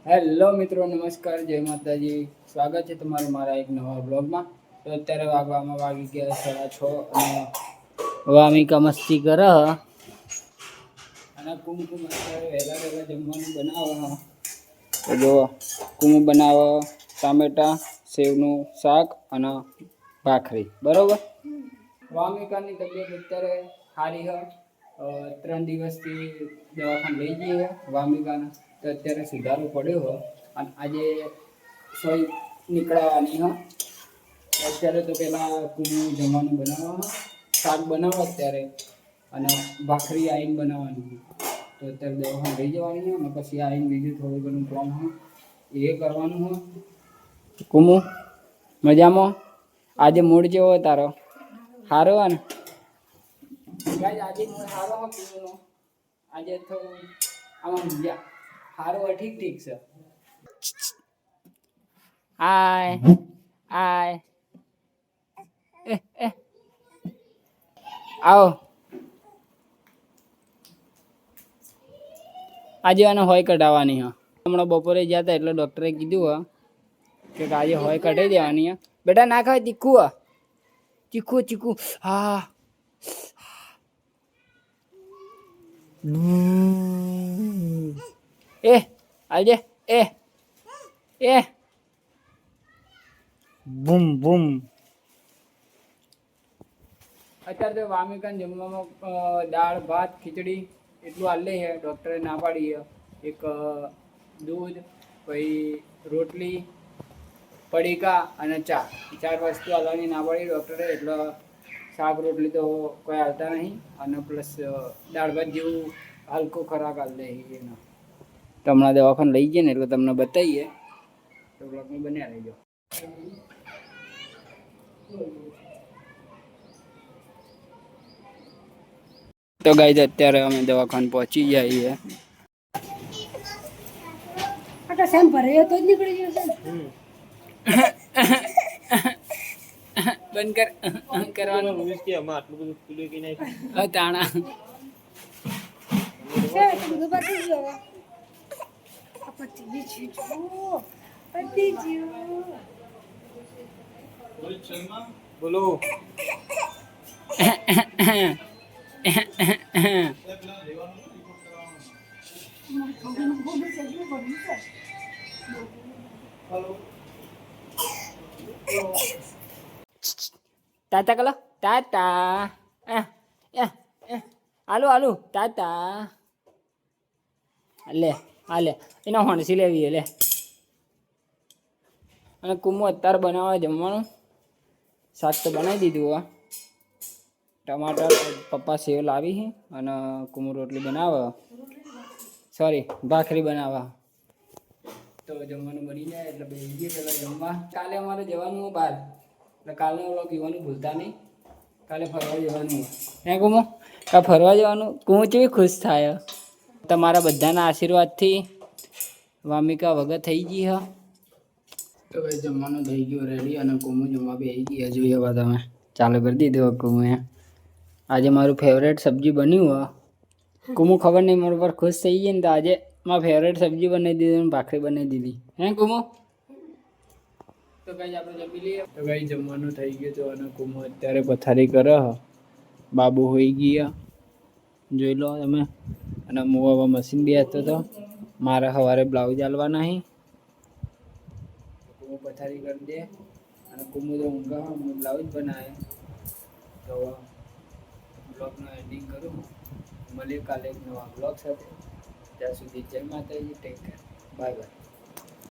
Hello મિત્રો, નમસ્કાર, જય માતાજી. સ્વાગત છે તમારું મારા એક નવા બ્લોગમાં. તો અત્યારે વાગી ગયા 6:30 અને વામિકા મસ્તી કરે અને કુમકુમ અત્યારે વહેલા જમવાનું બનાવે. તો જો કુમ બનાવે ટામેટા સેવનું શાક અને ભાખરી. બરોબર. વામિકાની તબિયત અત્યારે સારી હ. 3 દિવસથી દવાખાને લઈ જઈએ વામિકાને. તો અત્યારે સુધારો પડ્યો હોય અને આજે સોય નીકળવાની હોય. અત્યારે તો પેલા કુમું જમવાનું બનાવવા શાક બનાવો અત્યારે અને ભાખરી આવીને બનાવવાની. તો અત્યારે દવાખાને લઈ જવાની હોય અને પછી આવીને બીજું થોડું ઘણું કામ હોય એ કરવાનું હોય. કુમું મજામાં? આજે મૂડ જેવો હોય તારો? સારો હોય ને? આજે મૂડ સારો હોય કુમુનો. આજે થોડું આમાં સારું હોય, ઠીક છે. આય આવો. આજે આને હોય કઢાવવાની હા. હમણાં બપોરે ગયા હતા એટલે ડૉક્ટરે કીધું કે આજે હોય કઢાઈ દેવાની. બેટા ના ખાય તીખું ચીખું. હા આજે બૂમ. અત્યારે તો વામિકા જમવામાં દાળ ભાત ખીચડી એટલું હાલે છે. ડૉક્ટરે ના પાડી છે. એક દૂધ પછી રોટલી પડીકા અને ચા 4 વસ્તુ હાલવાની ના પાડી ડૉક્ટરે. એટલે શાક રોટલી તો કોઈ હાલતા નહીં અને પ્લસ દાળ ભાત જેવું હલકો ખોરાક હાલ દે એનો. તો હમણાં દવાખાને લઈ જઈએ ને એટલે તમને બતાવીએ. તો બ્લોગમાં બન્યા રહેજો. તો ગાઈઝ અત્યારે અમે દવાખાને પહોંચી જઈએ. બંધ કરવાનું તાણા બોલો. ટાટા કલો ટાટા આલુ ટાટા લે એના હોણસી લેવી લે. અને કુમુ અત્યારે બનાવવા જમવાનું શાક તો બનાવી દીધું. ટમાટર પપ્પા સેવ લાવી છે અને કુમુ રોટલી બનાવે, સોરી ભાખરી બનાવવા. તો જમવાનું બની જાય એટલે બેસી જઈએ પેલા જમવા. કાલે અમારે જવાનું બહાર એટલે કાલનો વ્લોગ જોવાનું ભૂલતા નહીં. કાલે ફરવા જવાનું હે કુમુ? કાલે ફરવા જવાનું. કુમુ કેવી ખુશ થાય. તમારા બધાના આશીર્વાદથી વામિકા વગર થઈ ગઈ હ. તો ભાઈ જમવાનું થઈ ગયું રેડી અને કુમુ જમવા બેસી ગયા. જોઈએ હવે તમે ચાલુ કરી દીધું. કુમુએ આજે મારું ફેવરેટ સબ્જી બન્યું હોય. કુમુ ખબર નહીં મારા પર ખુશ થઈ ગઈ ને તો આજે મારી ફેવરેટ સબ્જી બનાવી દીધી અને ભાખરી બનાવી દીધી. હે કુમુ? તો ગાઈસ આપણે જમી લઈએ. તો ગાઈસ જમવાનું થઈ ગયું તો અને કુમુ અત્યારે પથારી કરે. બાબુ હોઈ ગયા જોઈ લો તમે. અને હું હવે મશીન બેસતો હતો. મારે સવારે બ્લાઉઝ આલવાના નહીં. કુમુ પથારી કરી દે અને કુમુ તો ઊંઘા હું બ્લાઉઝ બનાવે. તો બ્લોગનો એન્ડિંગ કરું. મળીએ કાલે એક નવા બ્લોગ સાથે. ત્યાં સુધી જય માતાજી. Take care. બાય.